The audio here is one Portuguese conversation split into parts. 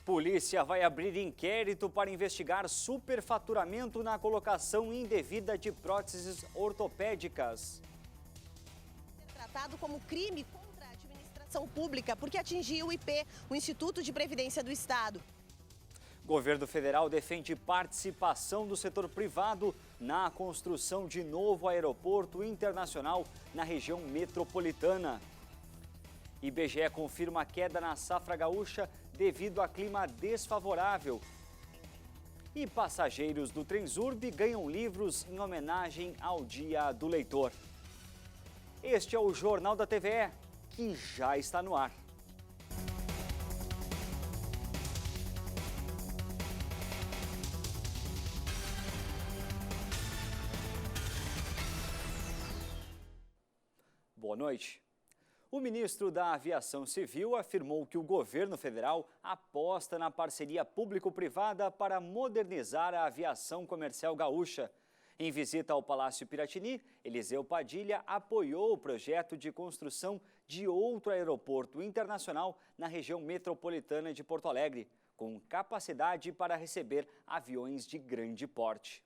Polícia vai abrir inquérito para investigar superfaturamento na colocação indevida de próteses ortopédicas. Tratado como crime contra a administração pública porque atingiu o IP, o Instituto de Previdência do Estado. Governo federal defende participação do setor privado na construção de novo aeroporto internacional na região metropolitana. IBGE confirma queda na safra gaúcha devido a clima desfavorável. E passageiros do Transurb ganham livros em homenagem ao Dia do Leitor. Este é o Jornal da TVE, que já está no ar. Boa noite. O ministro da Aviação Civil afirmou que o governo federal aposta na parceria público-privada para modernizar a aviação comercial gaúcha. Em visita ao Palácio Piratini, Eliseu Padilha apoiou o projeto de construção de outro aeroporto internacional na região metropolitana de Porto Alegre, com capacidade para receber aviões de grande porte.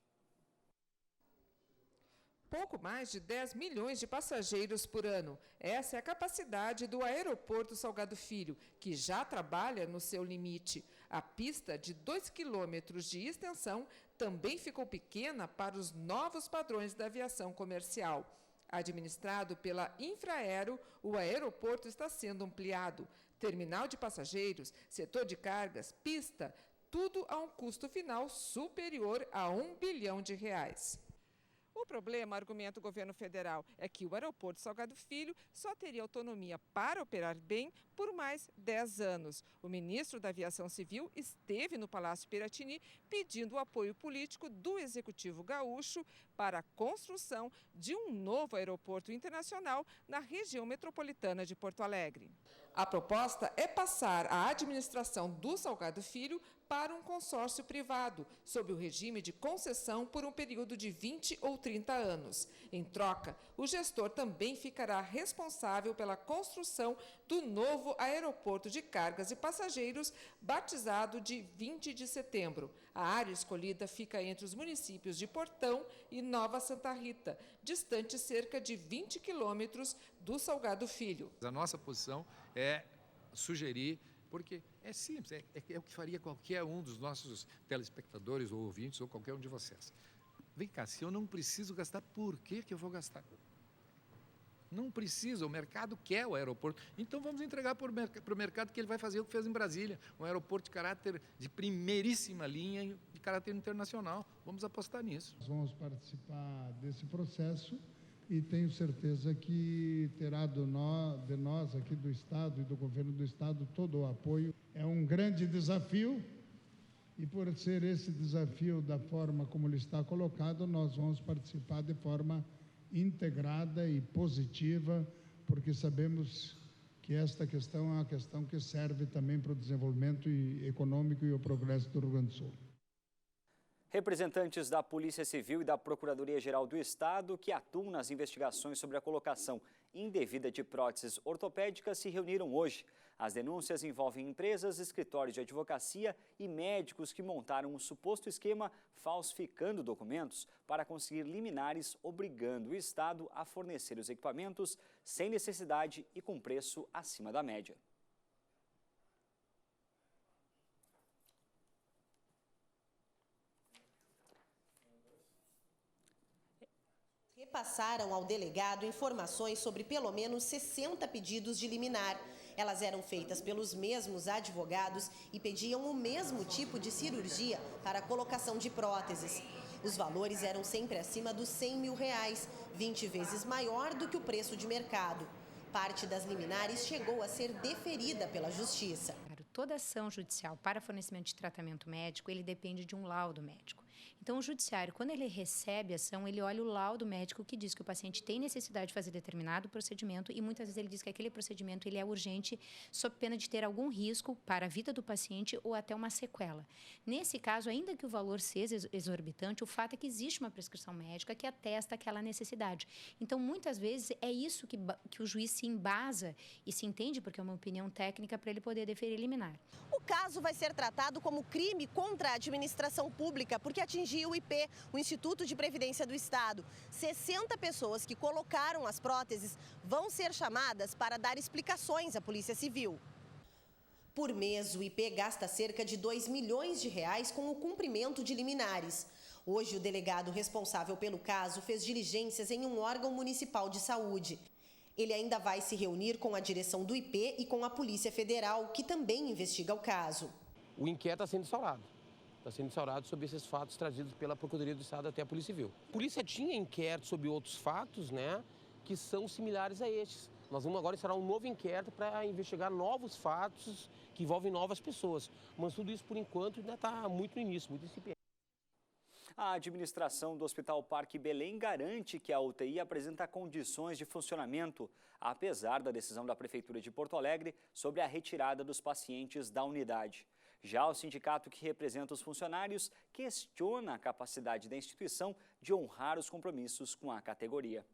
Pouco mais de 10 milhões de passageiros por ano. Essa é a capacidade do Aeroporto Salgado Filho, que já trabalha no seu limite. A pista de 2 quilômetros de extensão também ficou pequena para os novos padrões da aviação comercial. Administrado pela Infraero, o aeroporto está sendo ampliado. Terminal de passageiros, setor de cargas, pista, tudo a um custo final superior a R$ 1 bilhão. O problema, argumenta o governo federal, é que o aeroporto Salgado Filho só teria autonomia para operar bem por mais 10 anos. O ministro da Aviação Civil esteve no Palácio Piratini pedindo o apoio político do Executivo Gaúcho para a construção de um novo aeroporto internacional na região metropolitana de Porto Alegre. A proposta é passar a administração do Salgado Filho para um consórcio privado, sob o regime de concessão por um período de 20 ou 30 anos. Em troca, o gestor também ficará responsável pela construção do novo aeroporto de cargas e passageiros, batizado de 20 de setembro. A área escolhida fica entre os municípios de Portão e Nova Santa Rita, distante cerca de 20 quilômetros do Salgado Filho. A nossa posição é sugerir, porque é simples, é o que faria qualquer um dos nossos telespectadores ou ouvintes ou qualquer um de vocês. Vem cá, se eu não preciso gastar, por que eu vou gastar? Não precisa, o mercado quer o aeroporto, então vamos entregar para o mercado que ele vai fazer o que fez em Brasília, um aeroporto de caráter de primeiríssima linha, de caráter internacional. Vamos apostar nisso. Nós vamos participar desse processo e tenho certeza que terá de nós aqui do Estado e do governo do Estado todo o apoio. É um grande desafio e por ser esse desafio da forma como ele está colocado, nós vamos participar de forma integrada e positiva, porque sabemos que esta questão é uma questão que serve também para o desenvolvimento econômico e o progresso do Rio Grande do Sul. Representantes da Polícia Civil e da Procuradoria-Geral do Estado, que atuam nas investigações sobre a colocação indevida de próteses ortopédicas, se reuniram hoje. As denúncias envolvem empresas, escritórios de advocacia e médicos que montaram um suposto esquema falsificando documentos para conseguir liminares, obrigando o Estado a fornecer os equipamentos sem necessidade e com preço acima da média. Repassaram ao delegado informações sobre pelo menos 60 pedidos de liminar. Elas eram feitas pelos mesmos advogados e pediam o mesmo tipo de cirurgia para a colocação de próteses. Os valores eram sempre acima dos R$ 100 mil, 20 vezes maior do que o preço de mercado. Parte das liminares chegou a ser deferida pela Justiça. Toda ação judicial para fornecimento de tratamento médico, ele depende de um laudo médico. Então, o judiciário, quando ele recebe a ação, ele olha o laudo médico que diz que o paciente tem necessidade de fazer determinado procedimento e muitas vezes ele diz que aquele procedimento ele é urgente sob pena de ter algum risco para a vida do paciente ou até uma sequela. Nesse caso, ainda que o valor seja exorbitante, o fato é que existe uma prescrição médica que atesta aquela necessidade. Então, muitas vezes, é isso que o juiz se embasa e se entende, porque é uma opinião técnica, para ele poder deferir liminar. O caso vai ser tratado como crime contra a administração pública, porque atingiu o IP, o Instituto de Previdência do Estado. 60 pessoas que colocaram as próteses vão ser chamadas para dar explicações à Polícia Civil. Por mês, o IP gasta cerca de R$2 milhões com o cumprimento de liminares. Hoje, o delegado responsável pelo caso fez diligências em um órgão municipal de saúde. Ele ainda vai se reunir com a direção do IP e com a Polícia Federal, que também investiga o caso. O inquérito está sendo instaurado. Está sendo instaurado sobre esses fatos trazidos pela Procuradoria do Estado até a Polícia Civil. A polícia tinha inquérito sobre outros fatos, né, que são similares a estes. Nós vamos agora instaurar um novo inquérito para investigar novos fatos que envolvem novas pessoas. Mas tudo isso, por enquanto, ainda está muito no início, muito incipiente. A administração do Hospital Parque Belém garante que a UTI apresenta condições de funcionamento, apesar da decisão da Prefeitura de Porto Alegre sobre a retirada dos pacientes da unidade. Já o sindicato que representa os funcionários questiona a capacidade da instituição de honrar os compromissos com a categoria.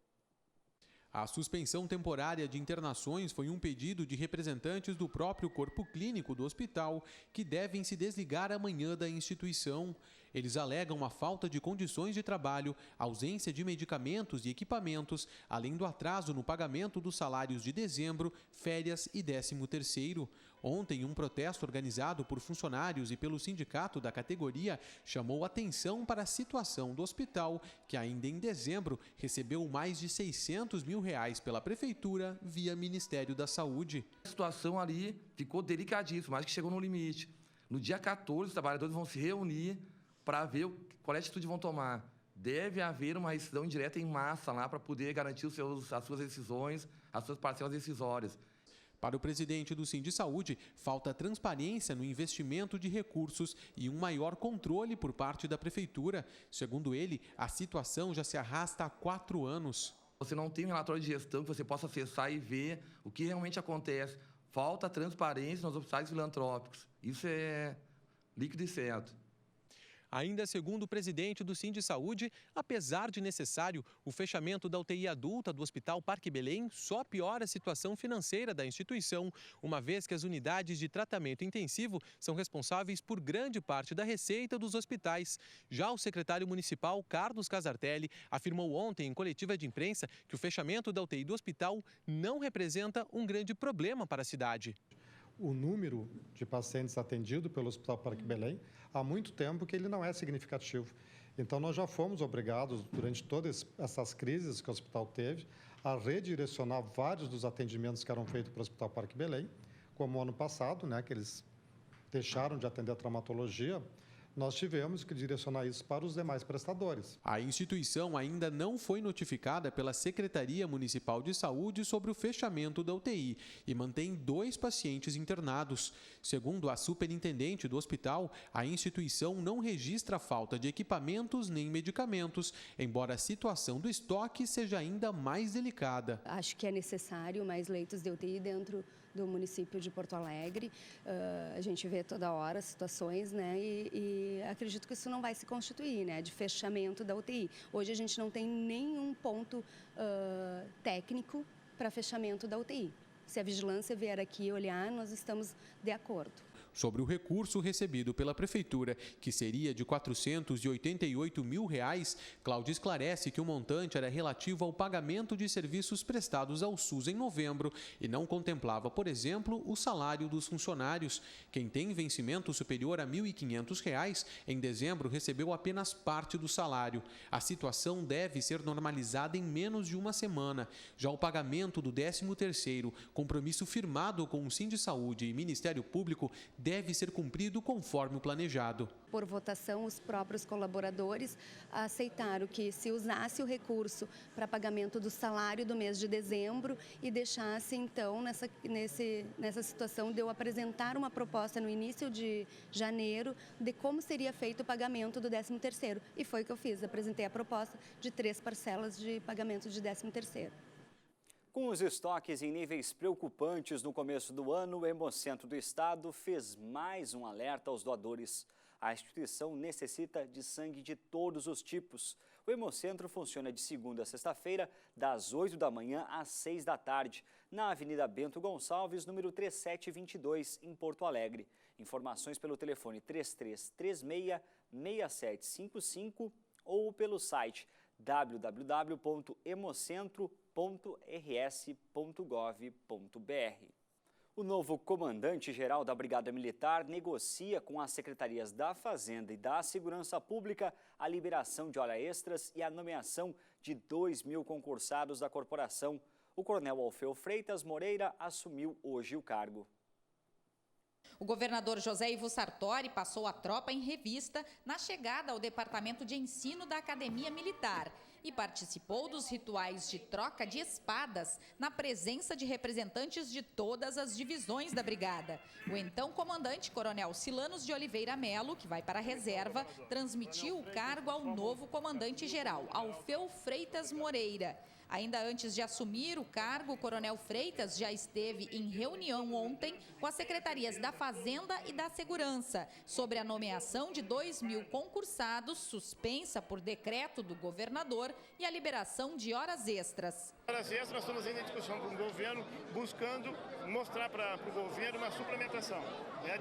A suspensão temporária de internações foi um pedido de representantes do próprio corpo clínico do hospital, que devem se desligar amanhã da instituição. Eles alegam a falta de condições de trabalho, ausência de medicamentos e equipamentos, além do atraso no pagamento dos salários de dezembro, férias e 13º. Ontem, um protesto organizado por funcionários e pelo sindicato da categoria chamou atenção para a situação do hospital, que ainda em dezembro recebeu mais de R$600 mil pela Prefeitura via Ministério da Saúde. A situação ali ficou delicadíssima, mas que chegou no limite. No dia 14, os trabalhadores vão se reunir para ver qual é a atitude vão tomar. Deve haver uma rescisão indireta em massa lá para poder garantir as suas decisões, as suas parcelas decisórias. Para o presidente do Sindisaúde, falta transparência no investimento de recursos e um maior controle por parte da Prefeitura. Segundo ele, a situação já se arrasta há 4 anos. Você não tem um relatório de gestão que você possa acessar e ver o que realmente acontece. Falta transparência nos hospitais filantrópicos. Isso é líquido e certo. Ainda segundo o presidente do Sindisaúde, apesar de necessário, o fechamento da UTI adulta do Hospital Parque Belém só piora a situação financeira da instituição, uma vez que as unidades de tratamento intensivo são responsáveis por grande parte da receita dos hospitais. Já o secretário municipal, Carlos Casartelli, afirmou ontem em coletiva de imprensa que o fechamento da UTI do hospital não representa um grande problema para a cidade. O número de pacientes atendido pelo Hospital Parque Belém, há muito tempo que ele não é significativo. Então, nós já fomos obrigados, durante todas essas crises que o hospital teve, a redirecionar vários dos atendimentos que eram feitos para o Hospital Parque Belém, como ano passado, né, que eles deixaram de atender a traumatologia. Nós tivemos que direcionar isso para os demais prestadores. A instituição ainda não foi notificada pela Secretaria Municipal de Saúde sobre o fechamento da UTI e mantém 2 pacientes internados. Segundo a superintendente do hospital, a instituição não registra falta de equipamentos nem medicamentos, embora a situação do estoque seja ainda mais delicada. Acho que é necessário mais leitos de UTI dentro do município de Porto Alegre. A gente vê toda hora situações, né, e acredito que isso não vai se constituir, né, de fechamento da UTI. Hoje a gente não tem nenhum ponto técnico para fechamento da UTI. Se a vigilância vier aqui olhar, nós estamos de acordo. Sobre o recurso recebido pela Prefeitura, que seria de R$488 mil, Cláudia esclarece que o montante era relativo ao pagamento de serviços prestados ao SUS em novembro e não contemplava, por exemplo, o salário dos funcionários. Quem tem vencimento superior a R$ 1.500, em dezembro recebeu apenas parte do salário. A situação deve ser normalizada em menos de uma semana. Já o pagamento do 13º, compromisso firmado com o Sindisaúde e Ministério Público, deve ser cumprido conforme o planejado. Por votação, os próprios colaboradores aceitaram que se usasse o recurso para pagamento do salário do mês de dezembro e deixasse, então, nessa situação de eu apresentar uma proposta no início de janeiro de como seria feito o pagamento do 13º. E foi o que eu fiz, apresentei a proposta de 3 parcelas de pagamento de 13º. Com os estoques em níveis preocupantes no começo do ano, o Hemocentro do Estado fez mais um alerta aos doadores. A instituição necessita de sangue de todos os tipos. O Hemocentro funciona de segunda a sexta-feira, das 8 da manhã às 6 da tarde, na Avenida Bento Gonçalves, número 3722, em Porto Alegre. Informações pelo telefone 3336-6755 ou pelo site www.hemocentro.rs.gov.br. O novo comandante-geral da Brigada Militar negocia com as secretarias da Fazenda e da Segurança Pública a liberação de hora extras e a nomeação de 2.000 concursados da corporação. O coronel Alfeu Freitas Moreira assumiu hoje o cargo. O governador José Ivo Sartori passou a tropa em revista na chegada ao Departamento de Ensino da Academia Militar e participou dos rituais de troca de espadas na presença de representantes de todas as divisões da brigada. O então comandante, coronel Silanos de Oliveira Melo, que vai para a reserva, transmitiu o cargo ao novo comandante-geral, Alfeu Freitas Moreira. Ainda antes de assumir o cargo, o coronel Freitas já esteve em reunião ontem com as secretarias da Fazenda e da Segurança sobre a nomeação de 2.000 concursados, suspensa por decreto do governador, e a liberação de horas extras. Horas extras, nós estamos ainda em discussão com o governo, buscando mostrar para o governo uma suplementação,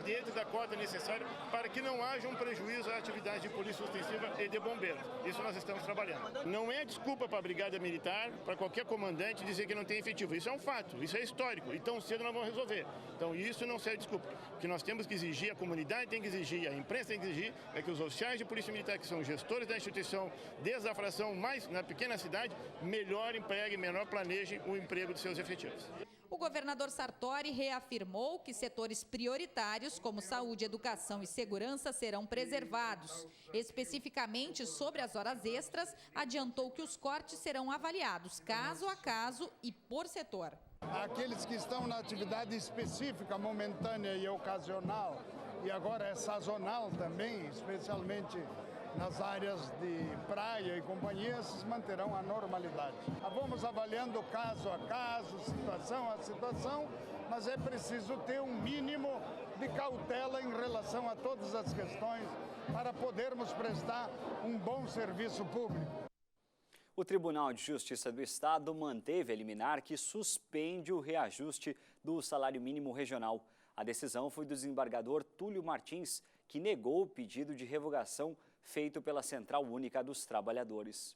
dentro da cota necessária para que não haja um prejuízo à atividade de polícia ostensiva e de bombeiros. Isso nós estamos trabalhando. Não é desculpa para a Brigada Militar, para qualquer comandante dizer que não tem efetivo. Isso é um fato, isso é histórico e tão cedo nós vamos resolver. Então isso não serve desculpa. O que nós temos que exigir, a comunidade tem que exigir, a imprensa tem que exigir, é que os oficiais de polícia militar, que são gestores da instituição, desde a fração mais na pequena cidade, melhor empreguem, melhor planejem o emprego de seus efetivos. O governador Sartori reafirmou que setores prioritários como saúde, educação e segurança serão preservados. Especificamente sobre as horas extras, adiantou que os cortes serão avaliados caso a caso e por setor. Aqueles que estão na atividade específica, momentânea e ocasional, e agora é sazonal também, especialmente nas áreas de praia e companhia, se manterão a normalidade. Vamos avaliando caso a caso, situação a situação, mas é preciso ter um mínimo de cautela em relação a todas as questões para podermos prestar um bom serviço público. O Tribunal de Justiça do Estado manteve a liminar que suspende o reajuste do salário mínimo regional. A decisão foi do desembargador Túlio Martins, que negou o pedido de revogação feito pela Central Única dos Trabalhadores.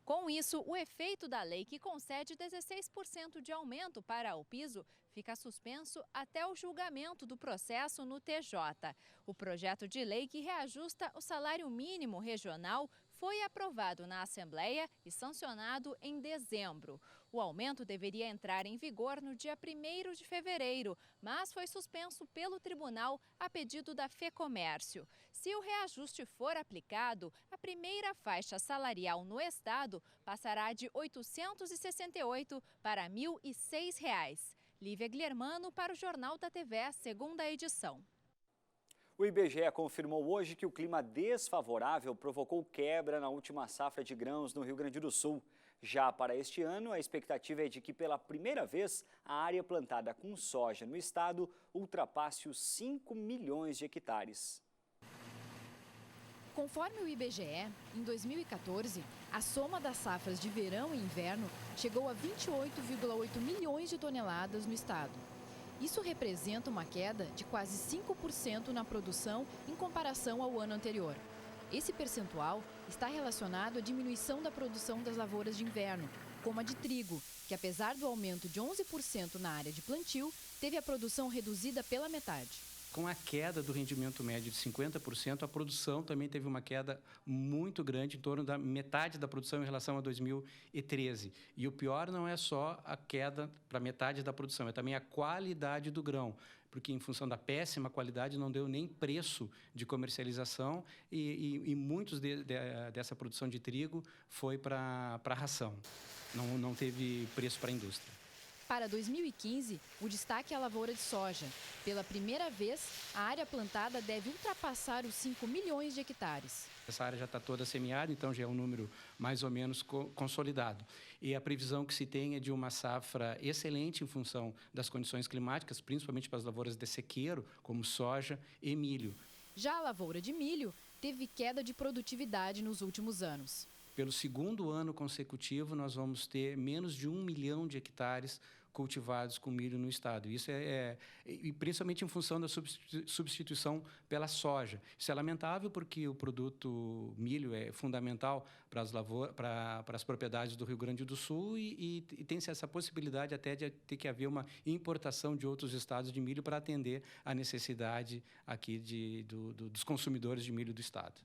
Com isso, o efeito da lei que concede 16% de aumento para o piso fica suspenso até o julgamento do processo no TJ. O projeto de lei que reajusta o salário mínimo regional foi aprovado na Assembleia e sancionado em dezembro. O aumento deveria entrar em vigor no dia 1º de fevereiro, mas foi suspenso pelo tribunal a pedido da FEComércio. Se o reajuste for aplicado, a primeira faixa salarial no estado passará de R$ 868 para R$ 1.006. Lívia Guilhermano para o Jornal da TV, segunda edição. O IBGE confirmou hoje que o clima desfavorável provocou quebra na última safra de grãos no Rio Grande do Sul. Já para este ano, a expectativa é de que pela primeira vez a área plantada com soja no estado ultrapasse os 5 milhões de hectares. Conforme o IBGE, em 2014, a soma das safras de verão e inverno chegou a 28,8 milhões de toneladas no estado. Isso representa uma queda de quase 5% na produção em comparação ao ano anterior. Esse percentual está relacionado à diminuição da produção das lavouras de inverno, como a de trigo, que apesar do aumento de 11% na área de plantio, teve a produção reduzida pela metade. Com a queda do rendimento médio de 50%, a produção também teve uma queda muito grande, em torno da metade da produção em relação a 2013. E o pior não é só a queda para metade da produção, é também a qualidade do grão. porque em função da péssima qualidade não deu nem preço de comercialização e muitos dessa produção de trigo foi para a ração. Não teve preço para a indústria. Para 2015, o destaque é a lavoura de soja. Pela primeira vez, a área plantada deve ultrapassar os 5 milhões de hectares. Essa área já está toda semeada, então já é um número mais ou menos consolidado. E a previsão que se tem é de uma safra excelente em função das condições climáticas, principalmente para as lavouras de sequeiro, como soja e milho. Já a lavoura de milho teve queda de produtividade nos últimos anos. Pelo segundo ano consecutivo, nós vamos ter menos de 1 milhão de hectares cultivados com milho no estado. Isso e principalmente em função da substituição pela soja. Isso é lamentável porque o produto milho é fundamental para as propriedades do Rio Grande do Sul e tem-se essa possibilidade até de ter que haver uma importação de outros estados de milho para atender a necessidade aqui dos consumidores de milho do estado.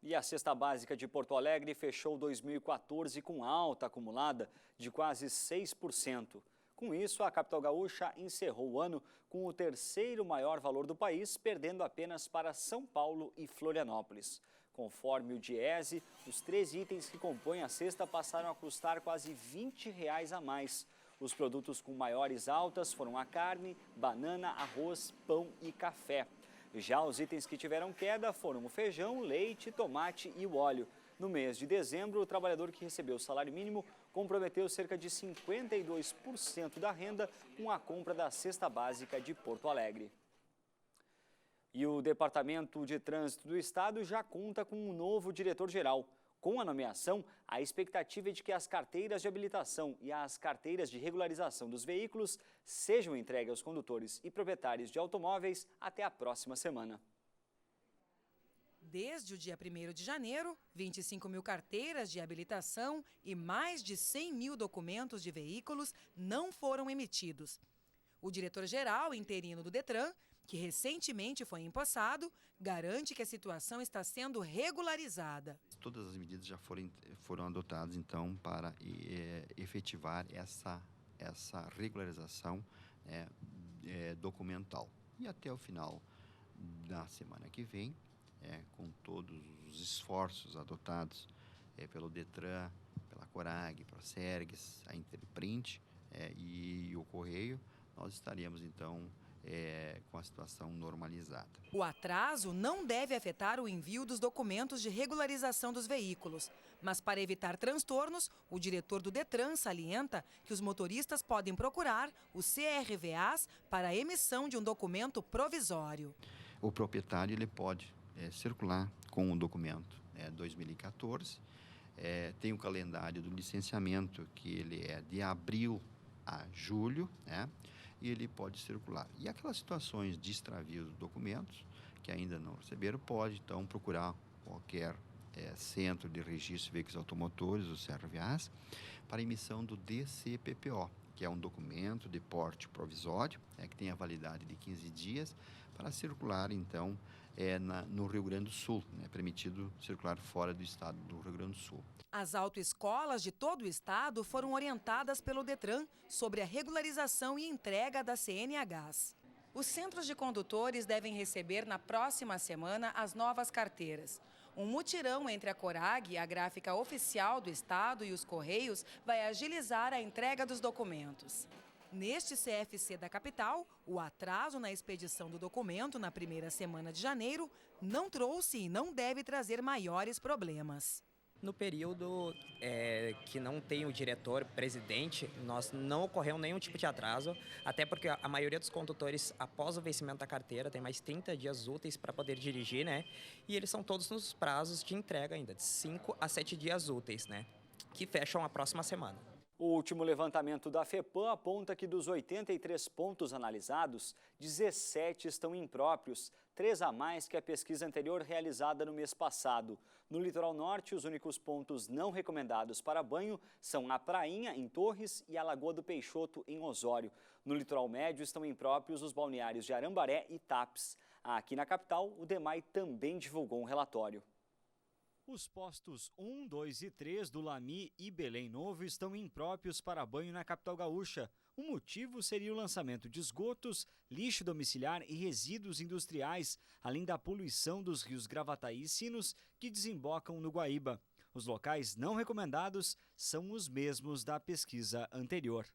E a cesta básica de Porto Alegre fechou 2014 com alta acumulada de quase 6%. Com isso, a capital gaúcha encerrou o ano com o terceiro maior valor do país, perdendo apenas para São Paulo e Florianópolis. Conforme o Diese, os 13 itens que compõem a cesta passaram a custar quase R$20 a mais. Os produtos com maiores altas foram a carne, banana, arroz, pão e café. Já os itens que tiveram queda foram o feijão, leite, tomate e o óleo. No mês de dezembro, o trabalhador que recebeu o salário mínimo comprometeu cerca de 52% da renda com a compra da cesta básica de Porto Alegre. E o Departamento de Trânsito do Estado já conta com um novo diretor-geral. Com a nomeação, a expectativa é de que as carteiras de habilitação e as carteiras de regularização dos veículos sejam entregues aos condutores e proprietários de automóveis até a próxima semana. Desde o dia 1º de janeiro, 25 mil carteiras de habilitação e mais de 100 mil documentos de veículos não foram emitidos. O diretor-geral interino do Detran, que recentemente foi empossado, garante que a situação está sendo regularizada. Todas as medidas já foram adotadas, então, para efetivar essa regularização documental. E até o final da semana que vem, com todos os esforços adotados pelo Detran, pela Corag, Procergs, a Interprint e o Correio, nós estaremos, então, com a situação normalizada. O atraso não deve afetar o envio dos documentos de regularização dos veículos, mas para evitar transtornos, o diretor do Detran salienta que os motoristas podem procurar os CRVAs para a emissão de um documento provisório. O proprietário ele pode circular com o documento 2014, tem o calendário do licenciamento que ele é de abril a julho, e ele pode circular. E aquelas situações de extravio dos documentos, que ainda não receberam, pode, então, procurar qualquer centro de registro de veículos automotores, os CRVAs, para emissão do DCPPO, que é um documento de porte provisório, que tem a validade de 15 dias, para circular, então, no Rio Grande do Sul. É permitido circular fora do estado do Rio Grande do Sul. As autoescolas de todo o estado foram orientadas pelo Detran sobre a regularização e entrega das CNHs. Os centros de condutores devem receber na próxima semana as novas carteiras. Um mutirão entre a Corag, a gráfica oficial do estado, e os Correios vai agilizar a entrega dos documentos. Neste CFC da capital, o atraso na expedição do documento na primeira semana de janeiro não trouxe e não deve trazer maiores problemas. No período que não tem o diretor-presidente, nós não ocorreu nenhum tipo de atraso, até porque a maioria dos condutores, após o vencimento da carteira, tem mais 30 dias úteis para poder dirigir, E eles são todos nos prazos de entrega ainda, de 5 a 7 dias úteis, Que fecham a próxima semana. O último levantamento da FEPAM aponta que dos 83 pontos analisados, 17 estão impróprios, 3 a mais que a pesquisa anterior realizada no mês passado. No litoral norte, os únicos pontos não recomendados para banho são a Prainha, em Torres, e a Lagoa do Peixoto, em Osório. No litoral médio estão impróprios os balneários de Arambaré e Tapes. Aqui na capital, o DEMAI também divulgou um relatório. Os postos 1, 2 e 3 do Lami e Belém Novo estão impróprios para banho na capital gaúcha. O motivo seria o lançamento de esgotos, lixo domiciliar e resíduos industriais, além da poluição dos rios Gravataí e Sinos, que desembocam no Guaíba. Os locais não recomendados são os mesmos da pesquisa anterior.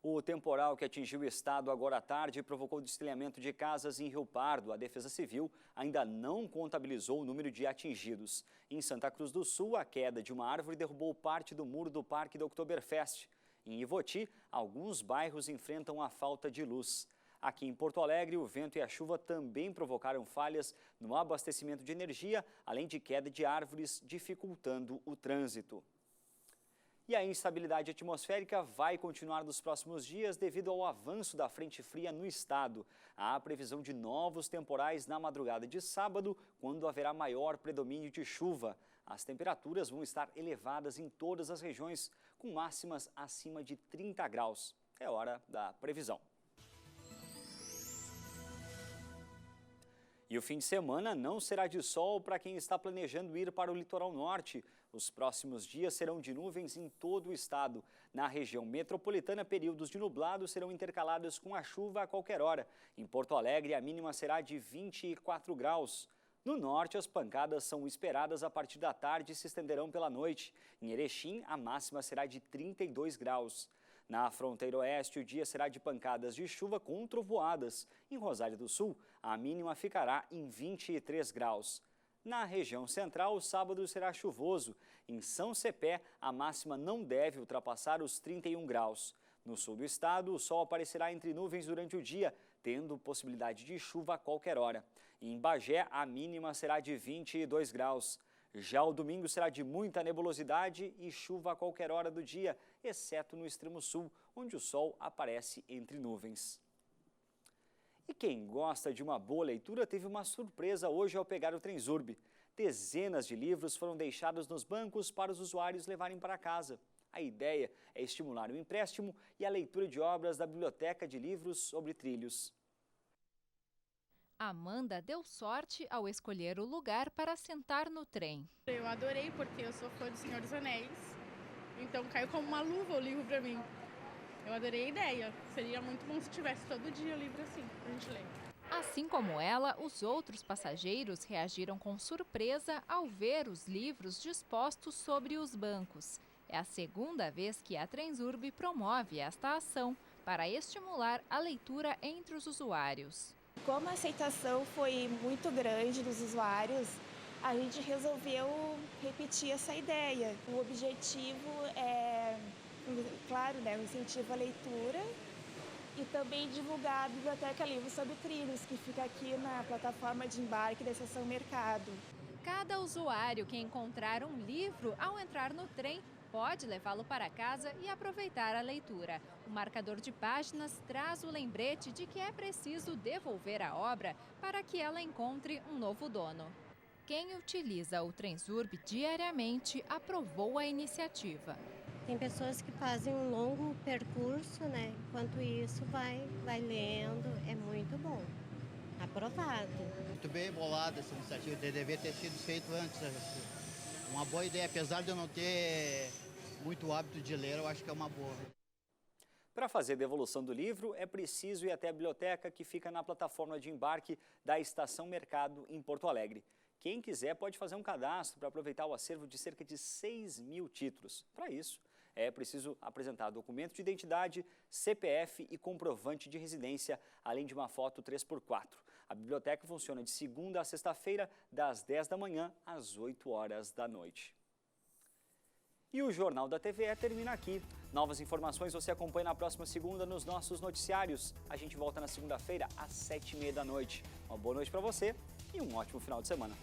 O temporal que atingiu o estado agora à tarde provocou destelhamento de casas em Rio Pardo. A Defesa Civil ainda não contabilizou o número de atingidos. Em Santa Cruz do Sul, a queda de uma árvore derrubou parte do muro do Parque do Oktoberfest. Em Ivoti, alguns bairros enfrentam a falta de luz. Aqui em Porto Alegre, o vento e a chuva também provocaram falhas no abastecimento de energia, além de queda de árvores, dificultando o trânsito. E a instabilidade atmosférica vai continuar nos próximos dias devido ao avanço da frente fria no estado. Há previsão de novos temporais na madrugada de sábado, quando haverá maior predomínio de chuva. As temperaturas vão estar elevadas em todas as regiões, com máximas acima de 30 graus. É hora da previsão. E o fim de semana não será de sol para quem está planejando ir para o litoral norte. Os próximos dias serão de nuvens em todo o estado. Na região metropolitana, períodos de nublado serão intercalados com a chuva a qualquer hora. Em Porto Alegre, a mínima será de 24 graus. No norte, as pancadas são esperadas a partir da tarde e se estenderão pela noite. Em Erechim, a máxima será de 32 graus. Na fronteira oeste, o dia será de pancadas de chuva com trovoadas. Em Rosário do Sul, a mínima ficará em 23 graus. Na região central, o sábado será chuvoso. Em São Cepé, a máxima não deve ultrapassar os 31 graus. No sul do estado, o sol aparecerá entre nuvens durante o dia, tendo possibilidade de chuva a qualquer hora. Em Bagé, a mínima será de 22 graus. Já o domingo será de muita nebulosidade e chuva a qualquer hora do dia, exceto no extremo sul, onde o sol aparece entre nuvens. E quem gosta de uma boa leitura teve uma surpresa hoje ao pegar o Transurb. Dezenas de livros foram deixados nos bancos para os usuários levarem para casa. A ideia é estimular o empréstimo e a leitura de obras da Biblioteca de Livros sobre Trilhos. Amanda deu sorte ao escolher o lugar para sentar no trem. Eu adorei porque eu sou fã do Senhor dos Anéis, então caiu como uma luva o livro para mim. Eu adorei a ideia, seria muito bom se tivesse todo dia o livro assim, pra gente ler. Assim como ela, os outros passageiros reagiram com surpresa ao ver os livros dispostos sobre os bancos. É a segunda vez que a Transurb promove esta ação para estimular a leitura entre os usuários. Como a aceitação foi muito grande dos usuários, a gente resolveu repetir essa ideia. O objetivo é, claro, o incentivo à leitura e também divulgar a Biblioteca Livros sobre Trilhos, que fica aqui na plataforma de embarque da Estação Mercado. Cada usuário que encontrar um livro ao entrar no trem pode levá-lo para casa e aproveitar a leitura. O marcador de páginas traz o lembrete de que é preciso devolver a obra para que ela encontre um novo dono. Quem utiliza o Transurb diariamente aprovou a iniciativa. Tem pessoas que fazem um longo percurso, Enquanto isso, vai lendo, é muito bom. Aprovado. Muito bem bolada essa iniciativa, deveria ter sido feito antes. Uma boa ideia, apesar de eu não ter muito hábito de ler, eu acho que é uma boa. Para fazer a devolução do livro, é preciso ir até a biblioteca que fica na plataforma de embarque da Estação Mercado, em Porto Alegre. Quem quiser pode fazer um cadastro para aproveitar o acervo de cerca de 6.000 títulos. Para isso, é preciso apresentar documento de identidade, CPF e comprovante de residência, além de uma foto 3x4. A biblioteca funciona de segunda a sexta-feira, das 10 da manhã às 8 horas da noite. E o Jornal da TVE termina aqui. Novas informações você acompanha na próxima segunda nos nossos noticiários. A gente volta na segunda-feira às 7h30 da noite. Uma boa noite para você e um ótimo final de semana.